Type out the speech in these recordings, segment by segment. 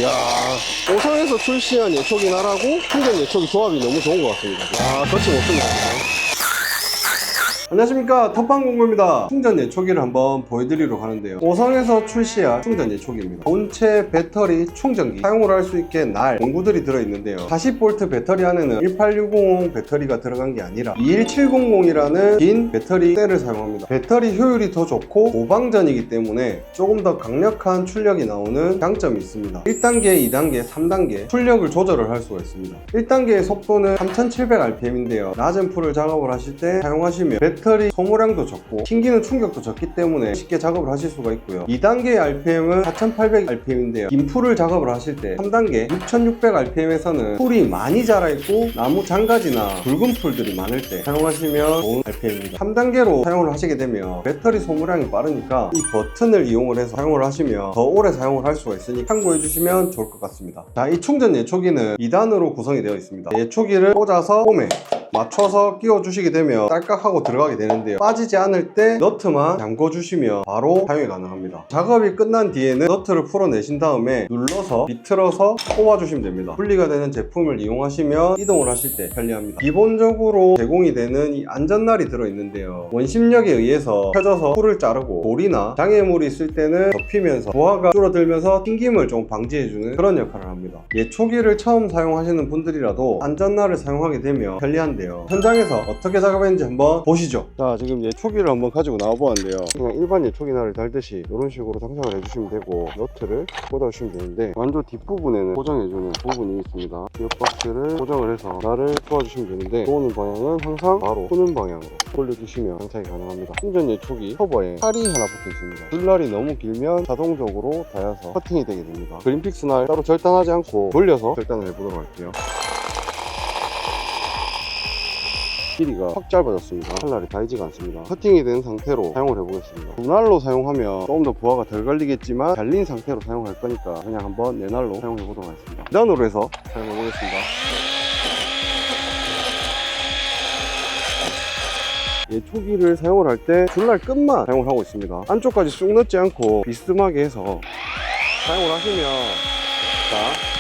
야, 오성에서 출시한 예초기 날하고 충전 예초기 조합이 너무 좋은 것 같습니다. 야, 거침없습니다. 안녕하십니까, 텃방공구입니다. 충전 예초기를 한번 보여드리려고 하는데요, 오성에서 출시한 충전 예초기입니다. 본체 배터리 충전기, 사용을 할 수 있게 날 공구들이 들어있는데요, 40V 배터리 안에는 18600 배터리가 들어간 게 아니라 21700이라는 긴 배터리 셀을 사용합니다. 배터리 효율이 더 좋고 고방전이기 때문에 조금 더 강력한 출력이 나오는 장점이 있습니다. 1단계, 2단계, 3단계 출력을 조절을 할 수가 있습니다. 1단계의 속도는 3700rpm인데요 낮은 풀을 작업을 하실 때 사용하시면 배터리 소모량도 적고 튕기는 충격도 적기 때문에 쉽게 작업을 하실 수가 있고요. 2단계의 RPM은 4800rpm인데요 긴 풀을 작업을 하실 때 3단계 6600rpm에서는 풀이 많이 자라있고 나무 장가지나 굵은 풀들이 많을 때 사용하시면 좋은 RPM입니다. 3단계로 사용을 하시게 되면 배터리 소모량이 빠르니까 이 버튼을 이용을 해서 사용을 하시면 더 오래 사용을 할 수가 있으니 참고해 주시면 좋을 것 같습니다. 자, 이 충전 예초기는 2단으로 구성이 되어 있습니다. 예초기를 꽂아서 홈에 맞춰서 끼워 주시게 되면 딸깍하고 들어가게 되는데요, 빠지지 않을 때 너트만 잠궈 주시면 바로 사용이 가능합니다. 작업이 끝난 뒤에는 너트를 풀어내신 다음에 눌러서 비틀어서 뽑아 주시면 됩니다. 분리가 되는 제품을 이용하시면 이동을 하실 때 편리합니다. 기본적으로 제공이 되는 이 안전날이 들어있는데요, 원심력에 의해서 펴져서 풀을 자르고 돌이나 장애물이 있을 때는 접히면서 부하가 줄어들면서 튕김을 좀 방지해주는 그런 역할을 합니다. 예초기를 처음 사용하시는 분들이라도 안전날을 사용하게 되면 편리한데요, 현장에서 어떻게 작업했는지 한번 보시죠. 자, 지금 예초기를 한번 가지고 나와보았는데요, 그냥 일반 예초기 날을 달듯이 이런 식으로 장착을 해주시면 되고 너트를 꽂아주시면 되는데, 완전 뒷부분에는 고정해주는 부분이 있습니다. 기어박스를 고정을 해서 날을 꽂아주시면 되는데, 도는 방향은 항상 바로 푸는 방향으로 돌려주시면 장착이 가능합니다. 충전 예초기 커버에 칼이 하나 붙어 있습니다. 줄날이 너무 길면 자동적으로 닿아서 커팅이 되게 됩니다. 그린픽스 날 따로 절단하지 않고 돌려서 절단을 해보도록 할게요. 길이가 확 짧아졌습니다. 칼날이 닿이지가 않습니다. 커팅이 된 상태로 사용을 해보겠습니다. 두 날로 사용하면 조금 더 부하가 덜 걸리겠지만 잘린 상태로 사용할 거니까 그냥 한번 네 날로 사용해 보도록 하겠습니다. 2단으로 해서 사용해 보겠습니다. 예초기를 사용을 할 때 줄날 끝만 사용을 하고 있습니다. 안쪽까지 쑥 넣지 않고 비스듬하게 해서 사용을 하시면, 자,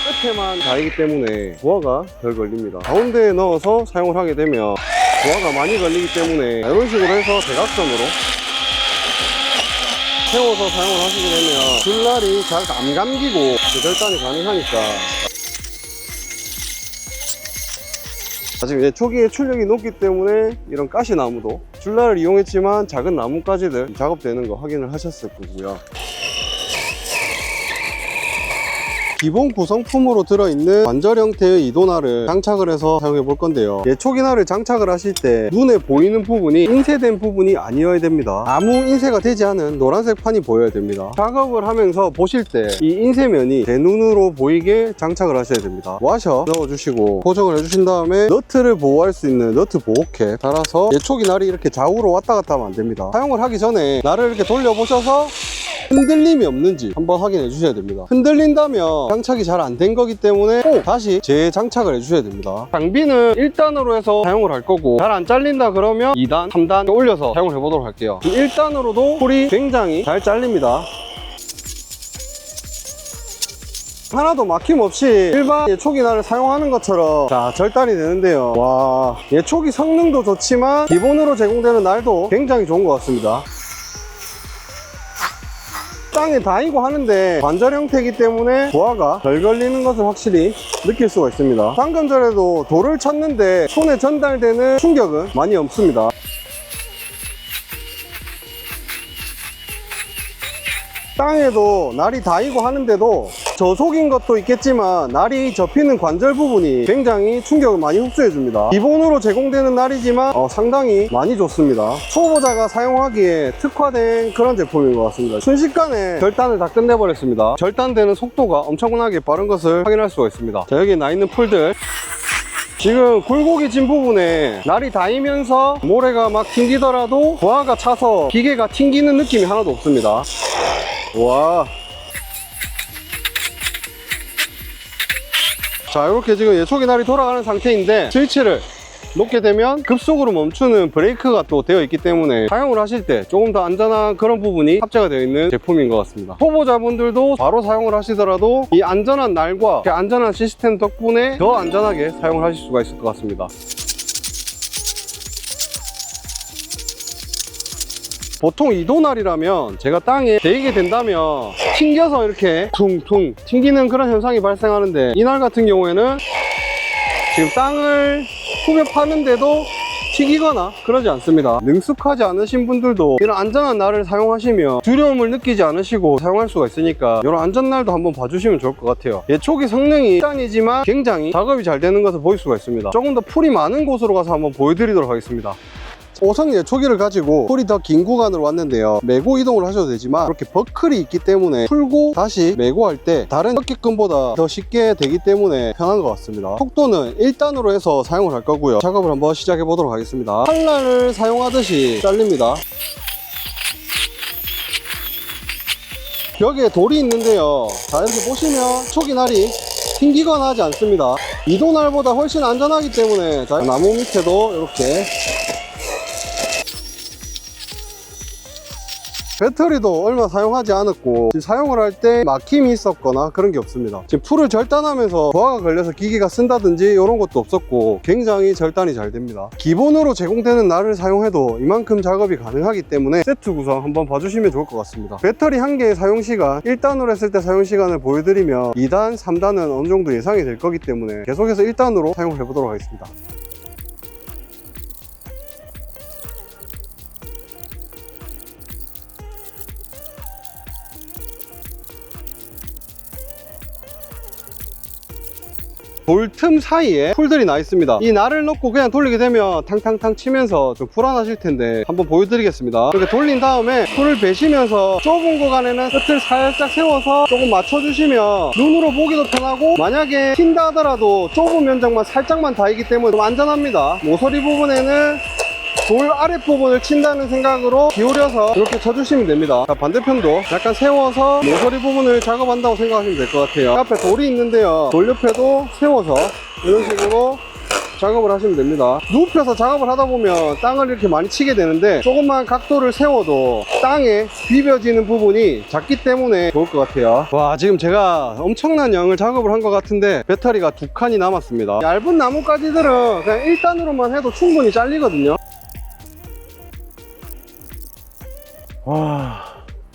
끝에만 닿이기 때문에 부하가 덜 걸립니다. 가운데에 넣어서 사용을 하게 되면 부하가 많이 걸리기 때문에 이런 식으로 해서 대각선으로 세워서 사용을 하시게 되면 줄날이 잘 안 감기고 절단이 가능하니까. 지금 예초기의 출력이 높기 때문에 이런 가시나무도 줄날을 이용했지만 작은 나무까지들 작업되는 거 확인을 하셨을 거고요. 기본 구성품으로 들어있는 관절 형태의 이도날을 장착을 해서 사용해 볼 건데요, 예초기날을 장착을 하실 때 눈에 보이는 부분이 인쇄된 부분이 아니어야 됩니다. 아무 인쇄가 되지 않은 노란색 판이 보여야 됩니다. 작업을 하면서 보실 때 이 인쇄면이 제 눈으로 보이게 장착을 하셔야 됩니다. 와셔 넣어주시고 고정을 해주신 다음에 너트를 보호할 수 있는 너트 보호캡 달아서 예초기날이 이렇게 좌우로 왔다 갔다 하면 안 됩니다. 사용을 하기 전에 날을 이렇게 돌려보셔서 흔들림이 없는지 한번 확인해 주셔야 됩니다. 흔들린다면 장착이 잘 안 된 거기 때문에 꼭 다시 재장착을 해 주셔야 됩니다. 장비는 1단으로 해서 사용을 할 거고, 잘 안 잘린다 그러면 2단, 3단 올려서 사용을 해 보도록 할게요. 1단으로도 풀이 굉장히 잘 잘립니다. 하나도 막힘없이 일반 예초기날을 사용하는 것처럼 자 절단이 되는데요, 와, 예초기 성능도 좋지만 기본으로 제공되는 날도 굉장히 좋은 것 같습니다. 땅에 닿이고 하는데 관절 형태이기 때문에 부하가 덜 걸리는 것을 확실히 느낄 수가 있습니다. 방금 전에도 돌을 쳤는데 손에 전달되는 충격은 많이 없습니다. 땅에도 날이 닿이고 하는데도 저속인 것도 있겠지만 날이 접히는 관절 부분이 굉장히 충격을 많이 흡수해 줍니다. 기본으로 제공되는 날이지만 상당히 많이 좋습니다. 초보자가 사용하기에 특화된 그런 제품인 것 같습니다. 순식간에 절단을 다 끝내버렸습니다. 절단되는 속도가 엄청나게 빠른 것을 확인할 수가 있습니다. 자, 여기 나 있는 풀들 지금 굴곡이 진 부분에 날이 닿이면서 모래가 막 튕기더라도 부하가 차서 기계가 튕기는 느낌이 하나도 없습니다. 와, 자, 이렇게 지금 예초기 날이 돌아가는 상태인데 스위치를 놓게 되면 급속으로 멈추는 브레이크가 또 되어 있기 때문에 사용을 하실 때 조금 더 안전한 그런 부분이 합체가 되어 있는 제품인 것 같습니다. 초보자분들도 바로 사용을 하시더라도 이 안전한 날과 안전한 시스템 덕분에 더 안전하게 사용을 하실 수가 있을 것 같습니다. 보통 이도날이라면 제가 땅에 대이게 된다면 튕겨서 이렇게 퉁퉁 튕기는 그런 현상이 발생하는데, 이 날 같은 경우에는 지금 땅을 후벼 파는데도 튀기거나 그러지 않습니다. 능숙하지 않으신 분들도 이런 안전한 날을 사용하시면 두려움을 느끼지 않으시고 사용할 수가 있으니까 이런 안전날도 한번 봐주시면 좋을 것 같아요. 예초기 성능이 일단이지만 굉장히 작업이 잘 되는 것을 보일 수가 있습니다. 조금 더 풀이 많은 곳으로 가서 한번 보여드리도록 하겠습니다. 5성 예초기를 가지고 풀이 더 긴 구간으로 왔는데요, 메고 이동을 하셔도 되지만 이렇게 버클이 있기 때문에 풀고 다시 메고 할 때 다른 적기끈보다 더 쉽게 되기 때문에 편한 것 같습니다. 속도는 1단으로 해서 사용을 할 거고요. 작업을 한번 시작해 보도록 하겠습니다. 칼날을 사용하듯이 잘립니다. 여기에 돌이 있는데요, 자 이렇게 보시면 초기날이 튕기거나 하지 않습니다. 이도날보다 훨씬 안전하기 때문에, 자 나무 밑에도 이렇게 배터리도 얼마 사용하지 않았고 지금 사용을 할 때 막힘이 있었거나 그런 게 없습니다. 지금 풀을 절단하면서 부하가 걸려서 기계가 쓴다든지 이런 것도 없었고 굉장히 절단이 잘 됩니다. 기본으로 제공되는 날을 사용해도 이만큼 작업이 가능하기 때문에 세트 구성 한번 봐주시면 좋을 것 같습니다. 배터리 한 개의 사용시간, 1단으로 했을 때 사용시간을 보여드리면 2단, 3단은 어느 정도 예상이 될 거기 때문에 계속해서 1단으로 사용을 해보도록 하겠습니다. 돌 틈 사이에 풀들이 나 있습니다. 이 날을 넣고 그냥 돌리게 되면 탕탕탕 치면서 좀 불안하실 텐데 한번 보여드리겠습니다. 이렇게 돌린 다음에 풀을 베시면서 좁은 구간에는 끝을 살짝 세워서 조금 맞춰주시면 눈으로 보기도 편하고, 만약에 튄다 하더라도 좁은 면적만 살짝만 닿이기 때문에 좀 안전합니다. 모서리 부분에는 돌 아랫부분을 친다는 생각으로 기울여서 이렇게 쳐주시면 됩니다. 자, 반대편도 약간 세워서 모서리 부분을 작업한다고 생각하시면 될 것 같아요. 앞에 돌이 있는데요, 돌 옆에도 세워서 이런 식으로 작업을 하시면 됩니다. 눕혀서 작업을 하다 보면 땅을 이렇게 많이 치게 되는데, 조금만 각도를 세워도 땅에 비벼지는 부분이 작기 때문에 좋을 것 같아요. 와, 지금 제가 엄청난 양을 작업을 한 것 같은데 배터리가 2칸이 남았습니다. 얇은 나뭇가지들은 그냥 1단으로만 해도 충분히 잘리거든요. 와,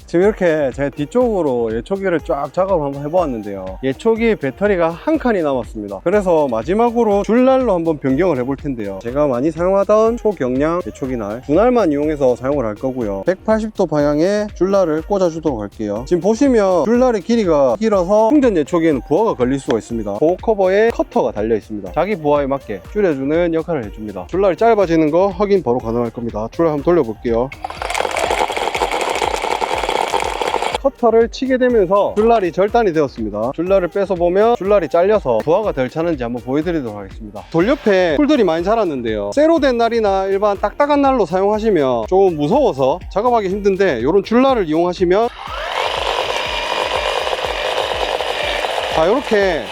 지금 이렇게 제 뒤쪽으로 예초기를 쫙 작업을 한번 해보았는데요, 예초기 배터리가 한 칸이 남았습니다. 그래서 마지막으로 줄날로 한번 변경을 해볼 텐데요, 제가 많이 사용하던 초경량 예초기 날 2날만 이용해서 사용을 할 거고요. 180도 방향에 줄날을 꽂아 주도록 할게요. 지금 보시면 줄날의 길이가 길어서 충전 예초기에는 부하가 걸릴 수가 있습니다. 보호 커버에 커터가 달려 있습니다. 자기 부하에 맞게 줄여주는 역할을 해줍니다. 줄날이 짧아지는 거 확인 바로 가능할 겁니다. 줄날 한번 돌려볼게요. 커터를 치게 되면서 줄날이 절단이 되었습니다. 줄날을 빼서 보면 줄날이 잘려서 부하가 덜 차는지 한번 보여드리도록 하겠습니다. 돌 옆에 풀들이 많이 자랐는데요, 쇠로 된 날이나 일반 딱딱한 날로 사용하시면 조금 무서워서 작업하기 힘든데, 이런 줄날을 이용하시면 자 이렇게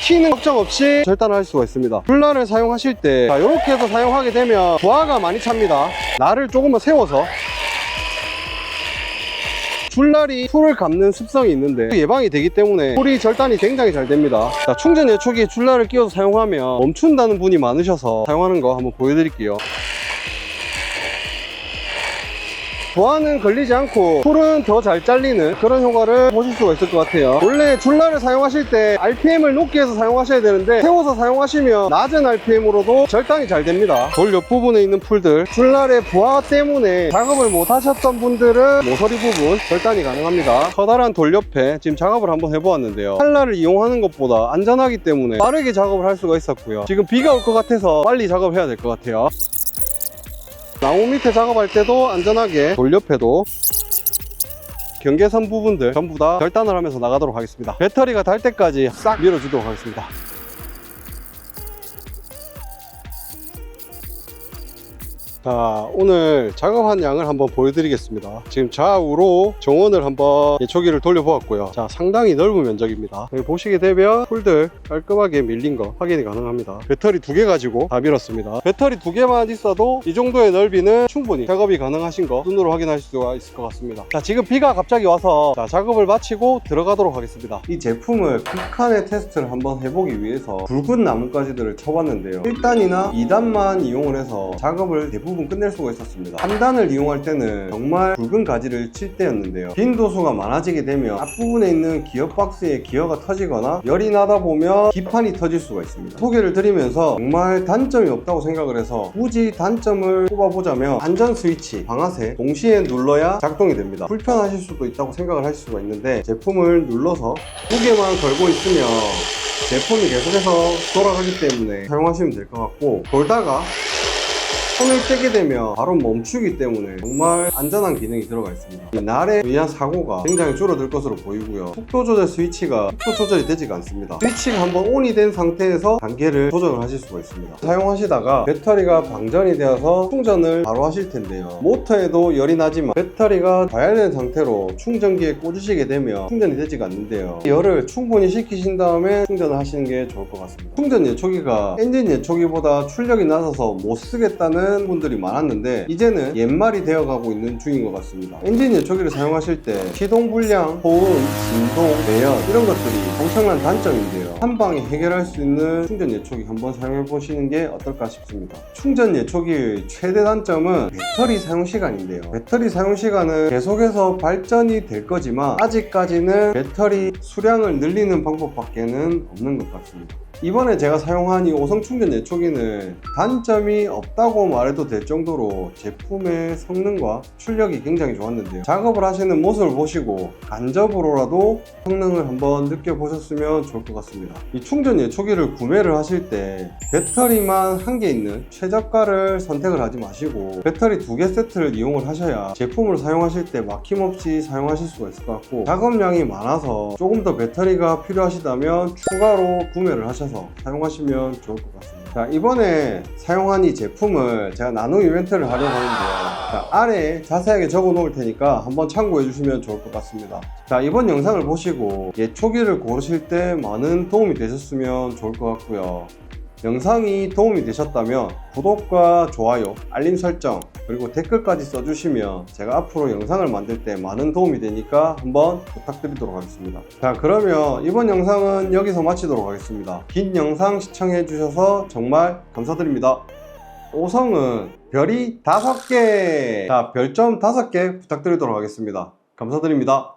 튀는 걱정 없이 절단을 할 수가 있습니다. 줄날을 사용하실 때 자 이렇게 해서 사용하게 되면 부하가 많이 찹니다. 날을 조금만 세워서, 줄날이 풀을 감는 습성이 있는데 예방이 되기 때문에 풀이 절단이 굉장히 잘 됩니다. 자, 충전 예초기에 줄날을 끼워서 사용하면 멈춘다는 분이 많으셔서 사용하는 거 한번 보여드릴게요. 부하는 걸리지 않고 풀은 더 잘 잘리는 그런 효과를 보실 수가 있을 것 같아요. 원래 줄날을 사용하실 때 RPM을 높게 해서 사용하셔야 되는데, 세워서 사용하시면 낮은 RPM으로도 절단이 잘 됩니다. 돌 옆부분에 있는 풀들, 줄날의 부하 때문에 작업을 못 하셨던 분들은 모서리 부분 절단이 가능합니다. 커다란 돌 옆에 지금 작업을 한번 해보았는데요, 칼날을 이용하는 것보다 안전하기 때문에 빠르게 작업을 할 수가 있었고요. 지금 비가 올 것 같아서 빨리 작업해야 될 것 같아요. 나무 밑에 작업할 때도 안전하게 돌 옆에도 경계선 부분들 전부 다 절단을 하면서 나가도록 하겠습니다. 배터리가 달 때까지 싹 밀어주도록 하겠습니다. 자, 오늘 작업한 양을 한번 보여드리겠습니다. 지금 좌우로 정원을 한번 예초기를 돌려보았고요. 자, 상당히 넓은 면적입니다. 여기 보시게 되면 폴들 깔끔하게 밀린 거 확인이 가능합니다. 배터리 2개 가지고 다 밀었습니다. 배터리 2개만 있어도 이 정도의 넓이는 충분히 작업이 가능하신 거 눈으로 확인하실 수가 있을 것 같습니다. 자, 지금 비가 갑자기 와서 자, 작업을 마치고 들어가도록 하겠습니다. 이 제품을 극한의 테스트를 한번 해보기 위해서 굵은 나뭇가지들을 쳐봤는데요. 1단이나 2단만 이용을 해서 작업을 대부분 끝낼 수가 있었습니다. 3단을 이용할 때는 정말 굵은 가지를 칠 때였는데요. 빈도수가 많아지게 되면 앞부분에 있는 기어 박스에 기어가 터지거나 열이 나다 보면 기판이 터질 수가 있습니다. 소개를 드리면서 정말 단점이 없다고 생각을 해서 굳이 단점을 꼽아보자면 안전 스위치, 방아쇠 동시에 눌러야 작동이 됩니다. 불편하실 수도 있다고 생각을 하실 수가 있는데 제품을 눌러서 무게만 걸고 있으면 제품이 계속해서 돌아가기 때문에 사용하시면 될 것 같고, 돌다가 손을 떼게 되면 바로 멈추기 때문에 정말 안전한 기능이 들어가 있습니다. 날에 의한 사고가 굉장히 줄어들 것으로 보이고요. 속도 조절 스위치가 속도 조절이 되지가 않습니다. 스위치가 한번 온이 된 상태에서 단계를 조정을 하실 수가 있습니다. 사용하시다가 배터리가 방전이 되어서 충전을 바로 하실 텐데요. 모터에도 열이 나지만 배터리가 과열된 상태로 충전기에 꽂으시게 되면 충전이 되지가 않는데요. 열을 충분히 식히신 다음에 충전을 하시는 게 좋을 것 같습니다. 충전 예초기가 엔진 예초기보다 출력이 낮아서 못 쓰겠다는 분들이 많았는데 이제는 옛말이 되어가고 있는 중인 것 같습니다. 엔진 예초기를 사용하실 때 시동 불량, 호응, 진동, 매연 이런 것들이 엄청난 단점인데요. 한 방에 해결할 수 있는 충전 예초기 한번 사용해 보시는 게 어떨까 싶습니다. 충전 예초기의 최대 단점은 배터리 사용 시간인데요. 배터리 사용 시간은 계속해서 발전이 될 거지만 아직까지는 배터리 수량을 늘리는 방법밖에는 없는 것 같습니다. 이번에 제가 사용한 이 5성 충전 예초기는 단점이 없다고 말해도 될 정도로 제품의 성능과 출력이 굉장히 좋았는데요. 작업을 하시는 모습을 보시고 간접으로라도 성능을 한번 느껴보셨으면 좋을 것 같습니다. 이 충전 예초기를 구매를 하실 때 배터리만 한 개 있는 최저가를 선택을 하지 마시고 배터리 2개 세트를 이용을 하셔야 제품을 사용하실 때 막힘없이 사용하실 수가 있을 것 같고, 작업량이 많아서 조금 더 배터리가 필요하시다면 추가로 구매를 하셔서 사용하시면 좋을 것 같습니다. 자, 이번에 사용한 이 제품을 제가 나눔 이벤트를 하려고 하는데요. 자, 아래에 자세하게 적어 놓을 테니까 한번 참고해 주시면 좋을 것 같습니다. 자, 이번 영상을 보시고 예초기를 고르실 때 많은 도움이 되셨으면 좋을 것 같고요. 영상이 도움이 되셨다면 구독과 좋아요, 알림 설정, 그리고 댓글까지 써주시면 제가 앞으로 영상을 만들 때 많은 도움이 되니까 한번 부탁드리도록 하겠습니다. 자, 그러면 이번 영상은 여기서 마치도록 하겠습니다. 긴 영상 시청해 주셔서 정말 감사드립니다. 5성은 별이 5개! 자, 별점 5개 부탁드리도록 하겠습니다. 감사드립니다.